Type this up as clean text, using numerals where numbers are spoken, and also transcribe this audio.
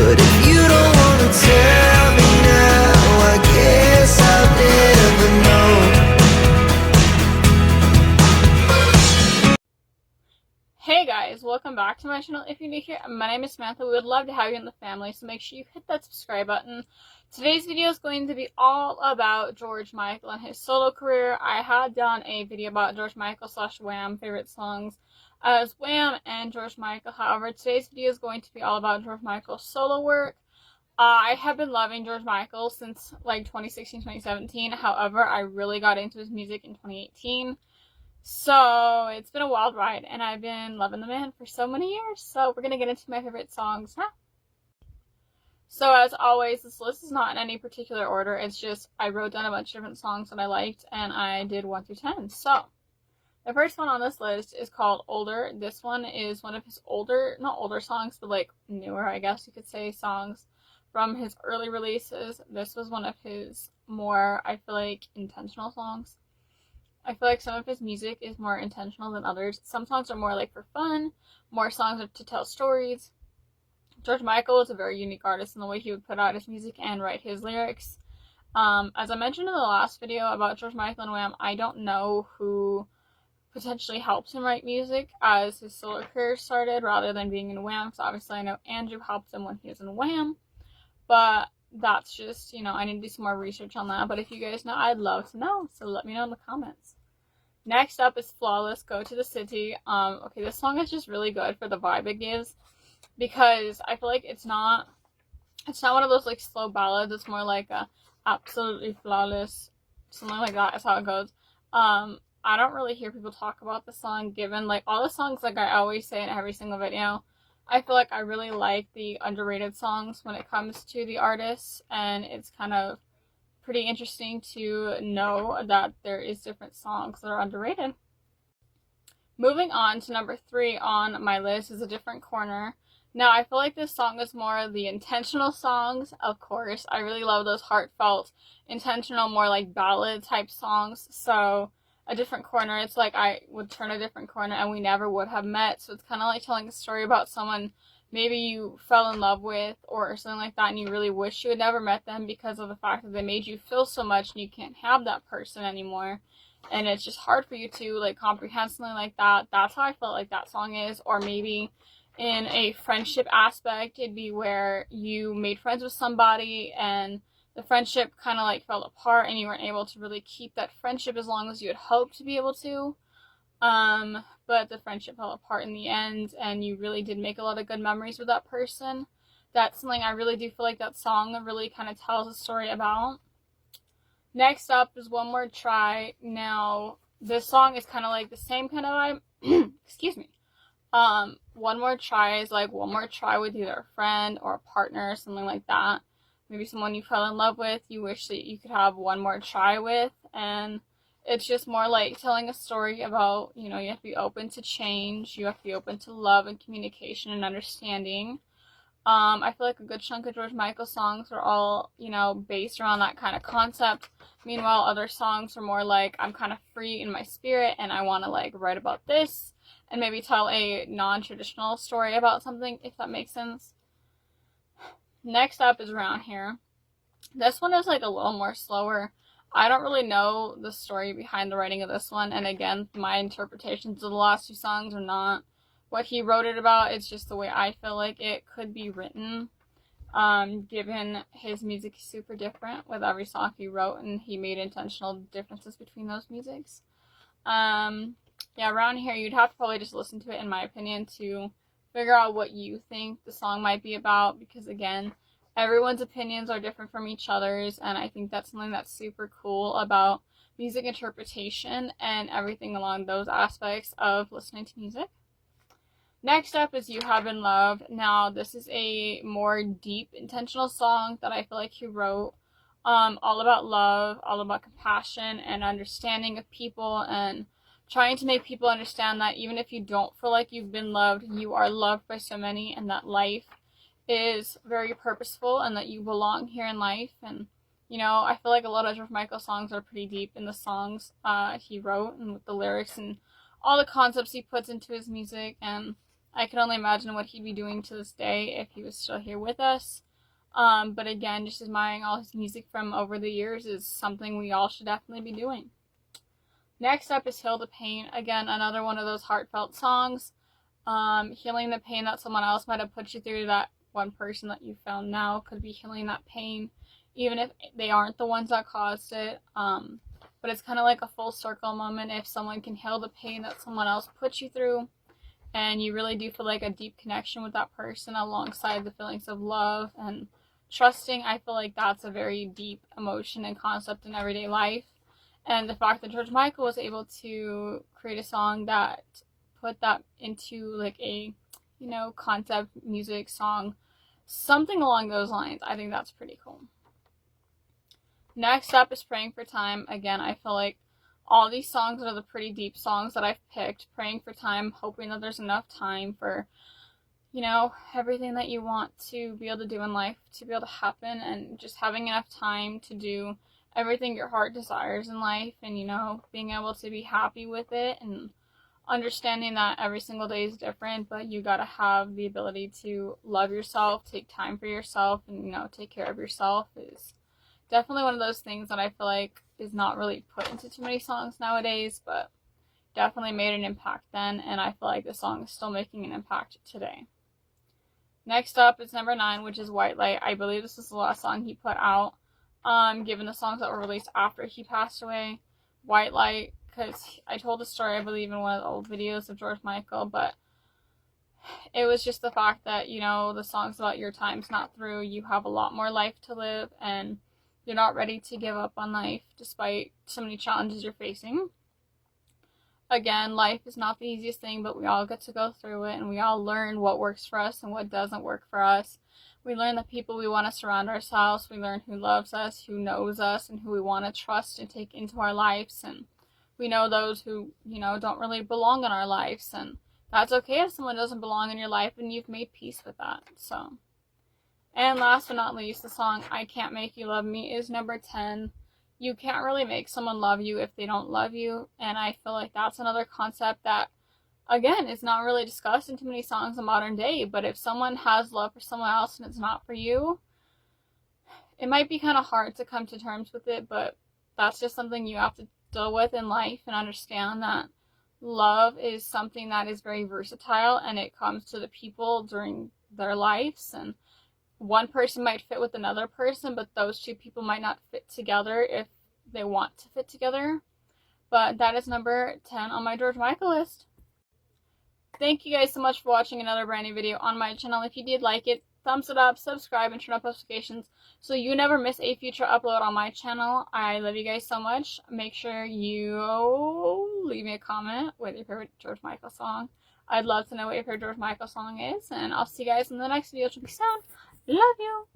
But if you don't wanna tell me now, I guess I'll never know. Hey guys, welcome back to my channel. If you're new here, my name is Samantha. We would love to have you in the family, so make sure you hit that subscribe button. Today's video is going to be all about George Michael and his solo career. I had done a video about George Michael / Wham favorite songs as Wham and George Michael. However, today's video is going to be all about George Michael's solo work. I have been loving George Michael since like 2016, 2017. However, I really got into his music in 2018. So it's been a wild ride, and I've been loving the man for so many years. So we're gonna get into my favorite songs now. So as always, this list is not in any particular order. It's just I wrote down a bunch of different songs that I liked, and I did 1 through 10. So the first one on this list is called Older. This one is one of his not older songs, but like newer, I guess you could say, songs from his early releases. This was one of his more, I feel like, intentional songs. I feel like some of his music is more intentional than others. Some songs are more like for fun, more songs are to tell stories. George Michael is a very unique artist in the way he would put out his music and write his lyrics. As I mentioned in the last video about George Michael and Wham, I don't know who potentially helped him write music as his solo career started rather than being in Wham, because obviously I know Andrew helped him when he was in Wham, but that's just, I need to do some more research on that. But if you guys know, I'd love to know, so let me know in the comments. Next up is Flawless, Go to the City. Okay, this song is just really good for the vibe it gives, because I feel like it's not one of those like slow ballads. It's more like a absolutely flawless, something like that is how it goes. I don't really hear people talk about the song, given like all the songs, like I always say in every single video, I feel like I really like the underrated songs when it comes to the artists, and it's kind of pretty interesting to know that there is different songs that are underrated. Moving on to number 3 on my list is A Different Corner. Now, I feel like this song is more of the intentional songs, of course. I really love those heartfelt, intentional, more like ballad type songs. So A Different Corner, it's like I would turn a different corner and we never would have met. So it's kind of like telling a story about someone maybe you fell in love with or something like that, and you really wish you had never met them because of the fact that they made you feel so much and you can't have that person anymore. And it's just hard for you to like comprehend something like that. That's how I felt like that song is. Or maybe in a friendship aspect, it'd be where you made friends with somebody and the friendship kind of like fell apart and you weren't able to really keep that friendship as long as you had hoped to be able to. But the friendship fell apart in the end, and you really did make a lot of good memories with that person. That's something I really do feel like that song really kind of tells a story about. Next up is One More Try. Now, this song is kind of like the same kind of vibe. Excuse me. One More Try is like one more try with either a friend or a partner or something like that. Maybe someone you fell in love with, you wish that you could have one more try with, and it's just more like telling a story about, you have to be open to change, you have to be open to love and communication and understanding. I feel like a good chunk of George Michael songs are all, based around that kind of concept. Meanwhile, other songs are more like, I'm kind of free in my spirit and I want to like write about this and maybe tell a non-traditional story about something, if that makes sense. Next up is Around Here. This one is like a little more slower. I don't really know the story behind the writing of this one, and again, my interpretations of the last 2 songs are not what he wrote it about. It's just the way I feel like it could be written, given his music is super different with every song he wrote, and he made intentional differences between those musics. Yeah, Around Here, you'd have to probably just listen to it, in my opinion, to figure out what you think the song might be about, because again, everyone's opinions are different from each other's, and I think that's something that's super cool about music interpretation and everything along those aspects of listening to music. Next up is You Have Been Loved. Now, this is a more deep, intentional song that I feel like he wrote, all about love, all about compassion and understanding of people, and trying to make people understand that even if you don't feel like you've been loved, you are loved by so many, and that life is very purposeful and that you belong here in life. And I feel like a lot of George Michael songs are pretty deep in the songs he wrote and with the lyrics and all the concepts he puts into his music. And I can only imagine what he'd be doing to this day if he was still here with us. But again, just admiring all his music from over the years is something we all should definitely be doing. Next up is Heal the Pain. Again, another one of those heartfelt songs. Healing the pain that someone else might have put you through, that one person that you found now could be healing that pain, even if they aren't the ones that caused it. But it's kind of like a full circle moment if someone can heal the pain that someone else put you through, and you really do feel like a deep connection with that person alongside the feelings of love and trusting. I feel like that's a very deep emotion and concept in everyday life. And the fact that George Michael was able to create a song that put that into like a, concept music song, something along those lines, I think that's pretty cool. Next up is Praying for Time. Again, I feel like all these songs are the pretty deep songs that I've picked. Praying for time, hoping that there's enough time for, everything that you want to be able to do in life to be able to happen, and just having enough time to do everything your heart desires in life, and, being able to be happy with it, and understanding that every single day is different, but you gotta have the ability to love yourself, take time for yourself, and, take care of yourself is definitely one of those things that I feel like is not really put into too many songs nowadays, but definitely made an impact then, and I feel like the song is still making an impact today. Next up is number 9, which is White Light. I believe this is the last song he put out, given the songs that were released after he passed away. White Light, because I told the story, I believe, in one of the old videos of George Michael, but it was just the fact that, the song's about your time's not through, you have a lot more life to live, and you're not ready to give up on life despite so many challenges you're facing. Again, life is not the easiest thing, but we all get to go through it, and we all learn what works for us and what doesn't work for us. We learn the people we want to surround ourselves. We learn who loves us, who knows us, and who we want to trust and take into our lives. And we know those who, don't really belong in our lives. And that's okay if someone doesn't belong in your life, and you've made peace with that. So, and last but not least, the song I Can't Make You Love Me is number 10. You can't really make someone love you if they don't love you. And I feel like that's another concept that, again, is not really discussed in too many songs in modern day. But if someone has love for someone else and it's not for you, it might be kind of hard to come to terms with it, but that's just something you have to deal with in life, and understand that love is something that is very versatile, and it comes to the people during their lives, and one person might fit with another person, but those two people might not fit together if they want to fit together. But that is number 10 on my George Michael list. Thank you guys so much for watching another brand new video on my channel. If you did like it, thumbs it up, subscribe, and turn on notifications so you never miss a future upload on my channel. I love you guys so much. Make sure you leave me a comment with your favorite George Michael song. I'd love to know what your favorite George Michael song is, and I'll see you guys in the next video, which will be soon. Love you.